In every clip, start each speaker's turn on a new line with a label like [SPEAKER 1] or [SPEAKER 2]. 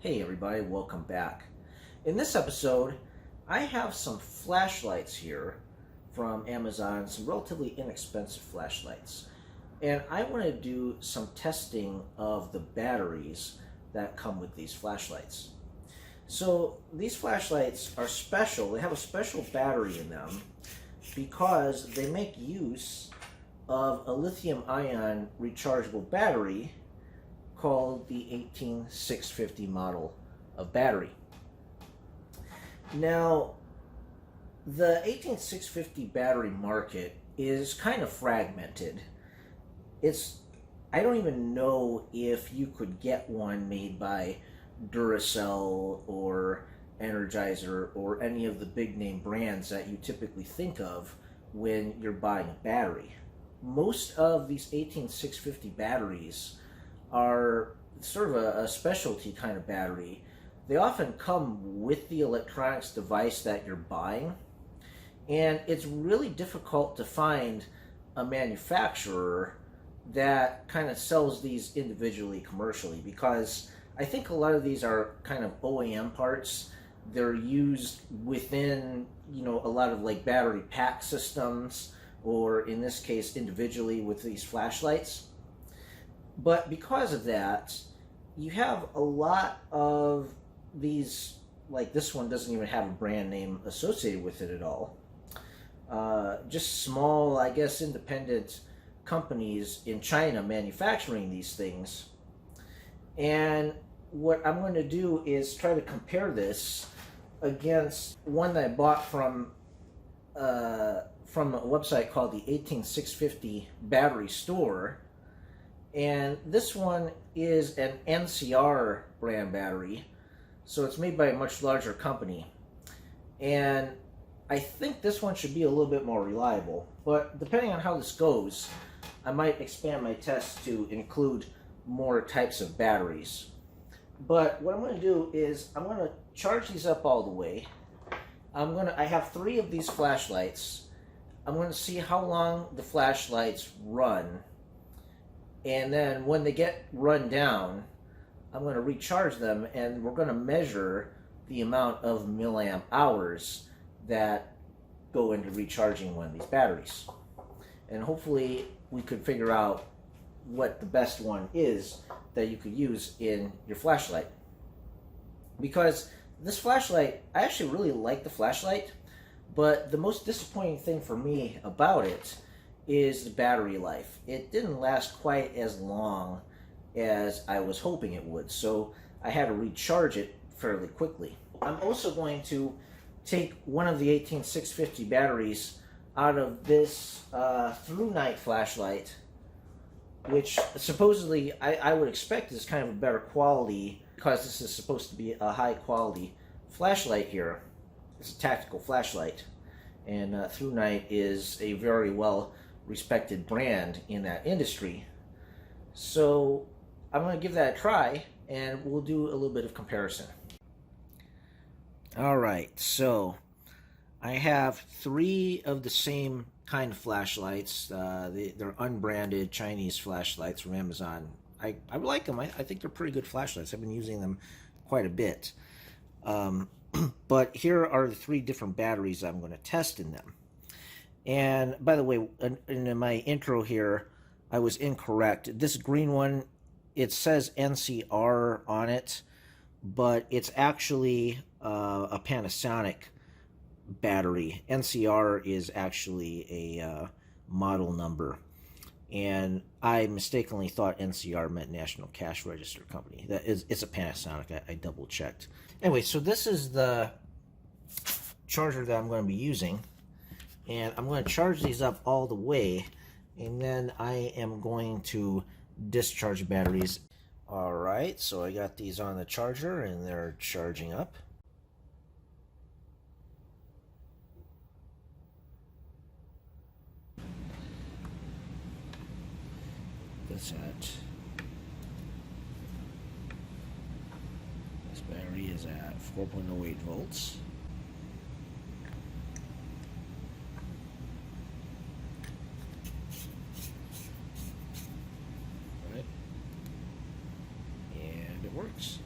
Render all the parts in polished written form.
[SPEAKER 1] Hey everybody, welcome back. In this episode, I have some flashlights here from Amazon, some relatively inexpensive flashlights. And I want to do some testing of the batteries that come with these flashlights. So these flashlights are special. They have a special battery in them because they make use of a lithium-ion rechargeable battery called the 18650 model of battery. Now, the 18650 battery market is kind of fragmented. I don't even know if you could get one made by Duracell or Energizer or any of the big name brands that you typically think of when you're buying a battery. Most of these 18650 batteries are sort of a specialty kind of battery. They often come with the electronics device that you're buying, and it's really difficult to find a manufacturer that kind of sells these individually commercially, because I think a lot of these are kind of OEM parts. They're used within, a lot of like battery pack systems, or in this case individually with these flashlights. But because of that, you have a lot of these, like this one doesn't even have a brand name associated with it at all. Just small, I guess, independent companies in China manufacturing these things. And what I'm going to do is try to compare this against one that I bought from a website called the 18650 Battery Store. And this one is an NCR brand battery, so it's made by a much larger company. And I think this one should be a little bit more reliable, but depending on how this goes, I might expand my test to include more types of batteries. But what I'm going to do is I'm going to charge these up all the way. I have 3 of these flashlights. I'm going to see how long the flashlights run. And then when they get run down, I'm going to recharge them, and we're going to measure the amount of milliamp hours that go into recharging one of these batteries. And hopefully we could figure out what the best one is that you could use in your flashlight. Because this flashlight, I actually really like the flashlight, but the most disappointing thing for me about it is the battery life. It didn't last quite as long as I was hoping it would, so I had to recharge it fairly quickly. I'm also going to take one of the 18650 batteries out of this Thrunite flashlight, which supposedly I would expect is kind of a better quality, because this is supposed to be a high quality flashlight here. It's a tactical flashlight, and Thrunite is a very well respected brand in that industry. So I'm going to give that a try, and we'll do a little bit of comparison. Alright, so I have 3 of the same kind of flashlights. They're unbranded Chinese flashlights from Amazon. I like them. I think they're pretty good flashlights. I've been using them quite a bit. But here are the 3 different batteries I'm going to test in them. And by the way, in my intro here, I was incorrect. This green one, it says NCR on it, but it's actually a Panasonic battery. NCR is actually a model number, and I mistakenly thought NCR meant National Cash Register Company. It's a Panasonic. I double checked. Anyway, so this is the charger that I'm going to be using. And I'm going to charge these up all the way, and then I am going to discharge the batteries. Alright, so I got these on the charger, and they're charging up. This battery is at 4.08 volts. works.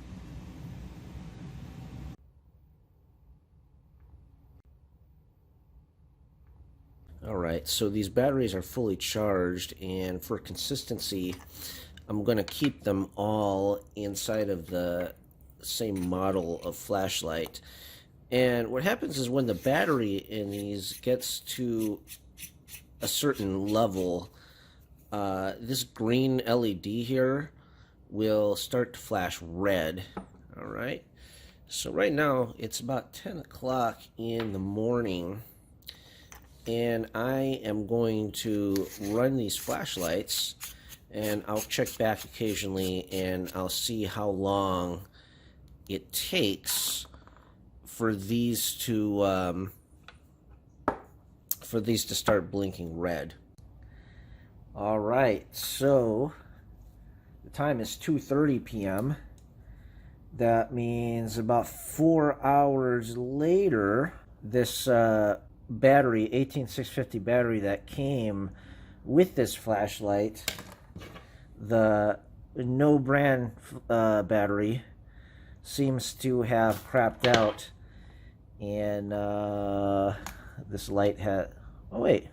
[SPEAKER 1] Alright, so these batteries are fully charged, and for consistency, I'm going to keep them all inside of the same model of flashlight. And what happens is when the battery in these gets to a certain level, this green LED here will start to flash red. Alright, so right now it's about 10 o'clock in the morning, and I am going to run these flashlights, and I'll check back occasionally and I'll see how long it takes for these to start blinking red. All right, so the time is 2:30 p.m. That means about 4 hours later, this battery, 18650 battery that came with this flashlight, the no brand battery, seems to have crapped out, and this light had, oh wait,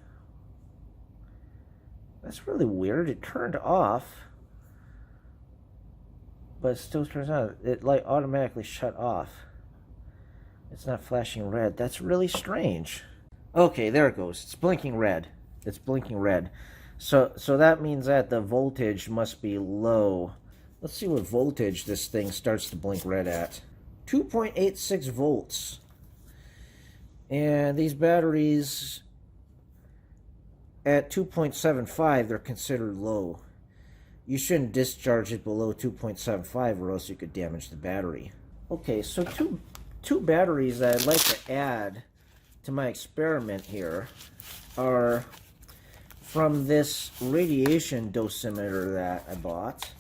[SPEAKER 1] that's really weird. It turned off, but it still turns on. It light automatically shut off. It's not flashing red. That's really strange. Okay, there it goes. It's blinking red. It's blinking red. So that means that the voltage must be low. Let's see what voltage this thing starts to blink red at. 2.86 volts. And these batteries at 2.75, they're considered low. You shouldn't discharge it below 2.75 or else you could damage the battery. Okay, so two batteries that I'd like to add to my experiment here are from this radiation dosimeter that I bought.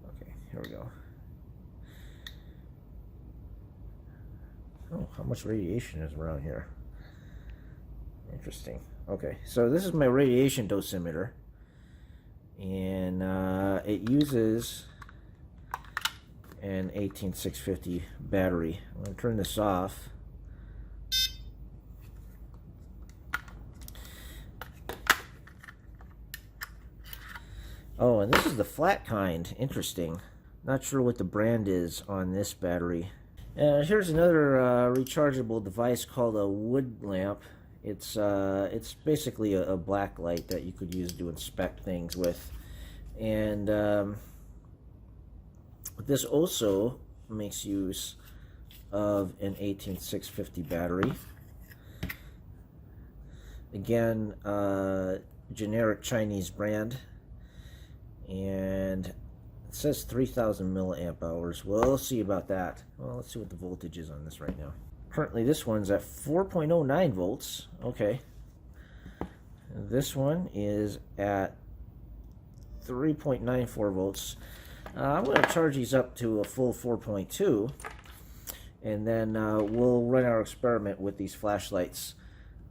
[SPEAKER 1] Okay, here we go. Oh, how much radiation is around here? Interesting. Okay, so this is my radiation dosimeter, and it uses an 18650 battery. I'm going to turn this off. Oh, and this is the flat kind. Interesting. Not sure what the brand is on this battery. Here's another rechargeable device called a wood lamp. It's basically a black light that you could use to inspect things with. And this also makes use of an 18650 battery. Again, generic Chinese brand. And it says 3,000 milliamp hours. Well, let's see about that. Well, let's see what the voltage is on this right now. Currently, this one's at 4.09 volts. Okay. This one is at 3.94 volts. I'm going to charge these up to a full 4.2, and then we'll run our experiment with these flashlights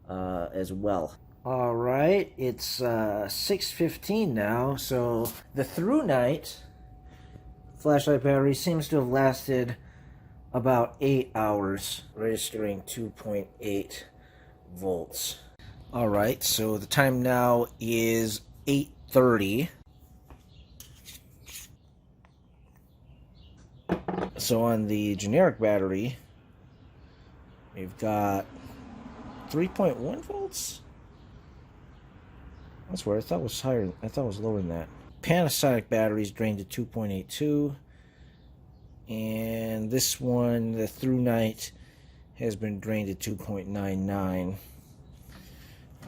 [SPEAKER 1] as well. All right, it's 6:15 now, so the Thrunite flashlight battery seems to have lasted about 8 hours, registering 2.8 volts. All right, so the time now is 8:30. So on the generic battery, we've got 3.1 volts. That's weird. I thought it was higher. I thought it was lower than that. Panasonic batteries drained to 2.82, and this one, the Thrunite, has been drained to 2.99.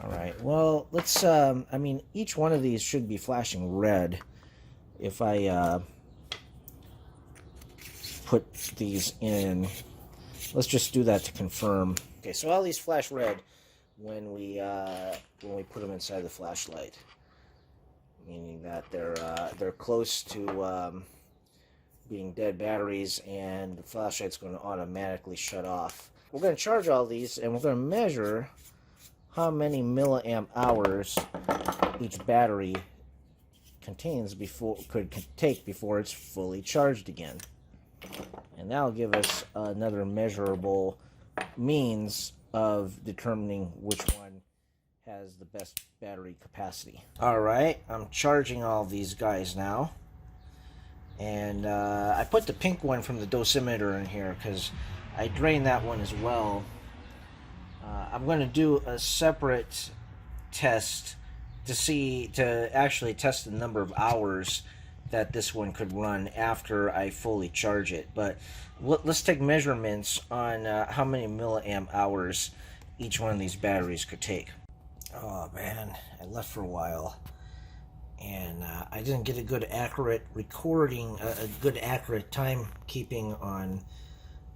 [SPEAKER 1] All right. Well, let's. I mean, each one of these should be flashing red if I put these in. Let's just do that to confirm. Okay, so all these flash red when we put them inside the flashlight, meaning that they're close to being dead batteries, and the flashlight's going to automatically shut off. We're going to charge all these, and we're going to measure how many milliamp hours each battery could take before it's fully charged again. And that'll give us another measurable means of determining which one has the best battery capacity. Alright, I'm charging all these guys now. And I put the pink one from the dosimeter in here because I drained that one as well. I'm going to do a separate test to actually test the number of hours that this one could run after I fully charge it. But let's take measurements on how many milliamp hours each one of these batteries could take. Oh man, I left for a while, and I didn't get a good accurate recording, a good accurate timekeeping on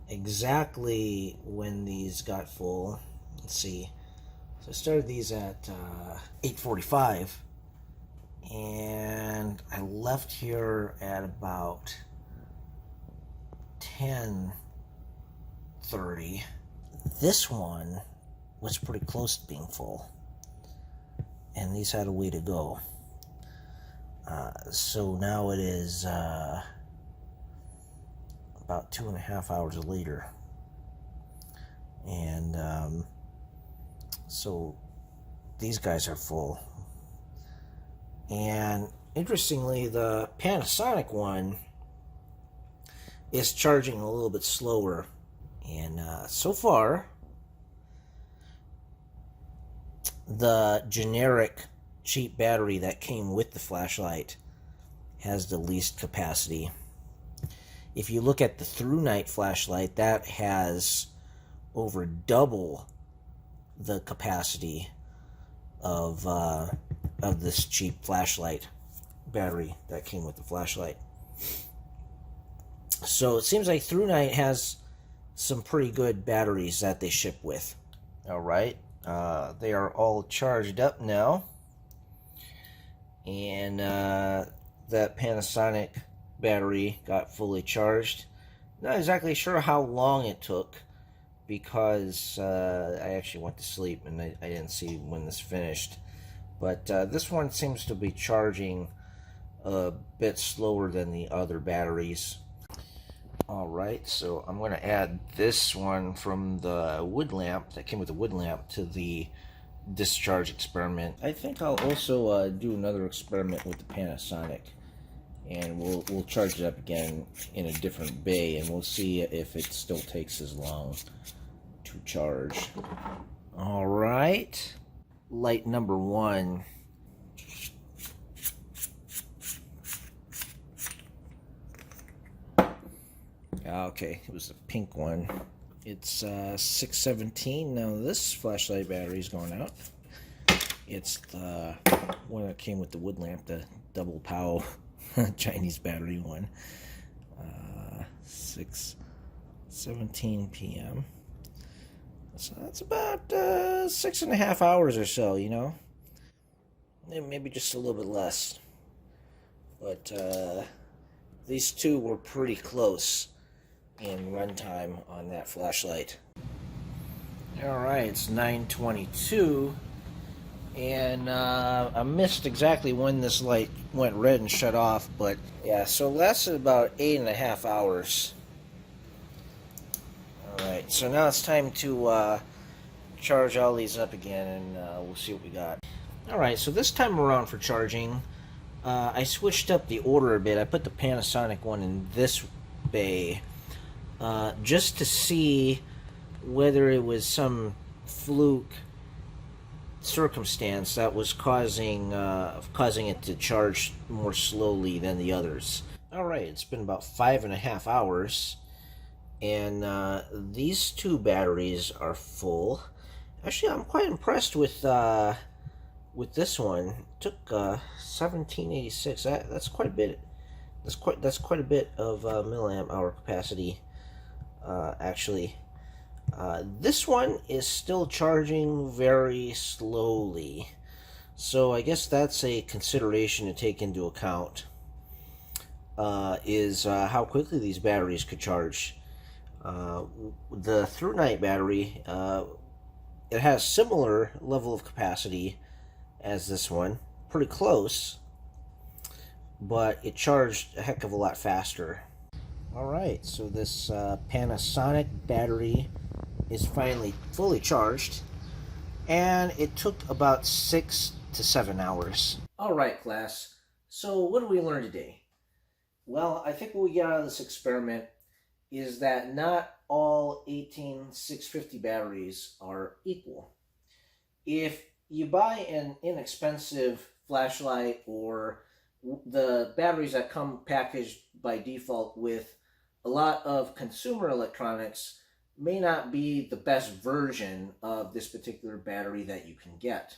[SPEAKER 1] exactly when these got full. Let's see. So I started these at 8:45, and I left here at about 10:30. This one was pretty close to being full, and these had a way to go. So now it is about 2.5 hours later, and so these guys are full. And interestingly, the Panasonic one is charging a little bit slower, and so far the generic cheap battery that came with the flashlight has the least capacity. If you look at the Thrunite flashlight, that has over double the capacity of this cheap flashlight battery that came with the flashlight. So it seems like Thrunite has some pretty good batteries that they ship with. Alright, they are all charged up now, and that Panasonic battery got fully charged. Not exactly sure how long it took, because I actually went to sleep and I didn't see when this finished. But this one seems to be charging a bit slower than the other batteries. Alright, so I'm going to add this one from the wood lamp that came with the wood lamp to the discharge experiment. I think I'll also do another experiment with the Panasonic, and we'll charge it up again in a different bay, and we'll see if it still takes as long to charge. Alright, light number 1. Okay, it was the pink one. It's 6:17. Now this flashlight battery is going out. It's the one that came with the wood lamp, the Doublepow Chinese battery one. 6:17 p.m. So that's about 6.5 hours or so, you know. Maybe just a little bit less. But these two were pretty close in runtime on that flashlight. Alright, it's 9:22, and I missed exactly when this light went red and shut off, but yeah, so it lasted about 8.5 hours. Alright, so now it's time to charge all these up again, and we'll see what we got. Alright, so this time around for charging, I switched up the order a bit. I put the Panasonic one in this bay, just to see whether it was some fluke circumstance that was causing it to charge more slowly than the others. Alright, it's been about 5.5 hours, and these two batteries are full. Actually, I'm quite impressed with this one. It took 1786. That's quite a bit. That's quite a bit of milliamp hour capacity. Actually, this one is still charging very slowly, so I guess that's a consideration to take into account. Is how quickly these batteries could charge. The Thrunite battery, it has similar level of capacity as this one, pretty close, but it charged a heck of a lot faster. Alright, so this Panasonic battery is finally fully charged, and it took about 6 to 7 hours. Alright, class, so what did we learn today? Well, I think what we get out of this experiment is that not all 18650 batteries are equal. If you buy an inexpensive flashlight or the batteries that come packaged by default with a lot of consumer electronics, may not be the best version of this particular battery that you can get.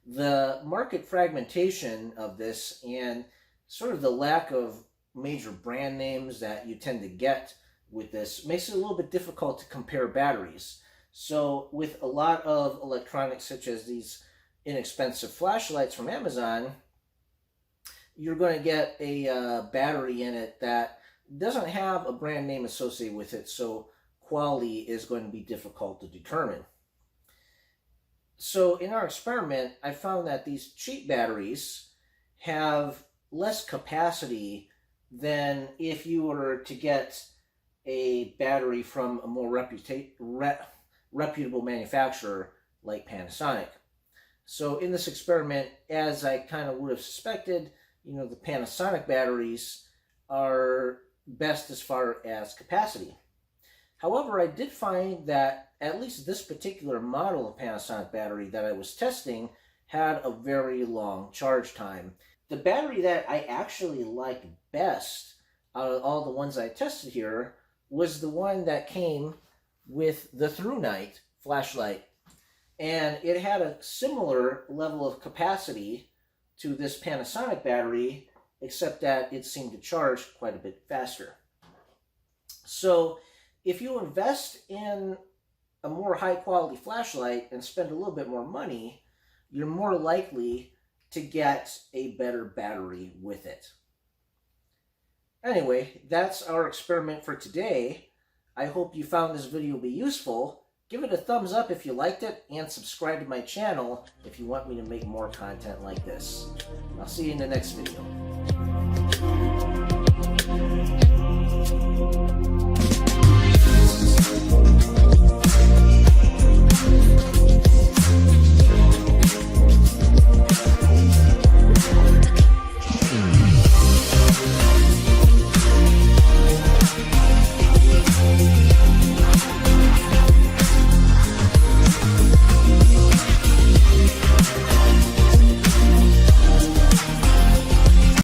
[SPEAKER 1] The market fragmentation of this and sort of the lack of major brand names that you tend to get with this makes it a little bit difficult to compare batteries. So with a lot of electronics such as these inexpensive flashlights from Amazon, you're going to get a battery in it that doesn't have a brand name associated with it, so quality is going to be difficult to determine. So in our experiment, I found that these cheap batteries have less capacity than if you were to get a battery from a more reputable manufacturer like Panasonic. So in this experiment, as I kind of would have suspected, the Panasonic batteries are best as far as capacity. However, I did find that at least this particular model of Panasonic battery that I was testing had a very long charge time. The battery that I actually liked best out of all the ones I tested here was the one that came with the Thrunite flashlight. And it had a similar level of capacity to this Panasonic battery, except that it seemed to charge quite a bit faster. So if you invest in a more high quality flashlight and spend a little bit more money, you're more likely to get a better battery with it. Anyway, that's our experiment for today. I hope you found this video to be useful. Give it a thumbs up if you liked it, and subscribe to my channel if you want me to make more content like this. I'll see you in the next video.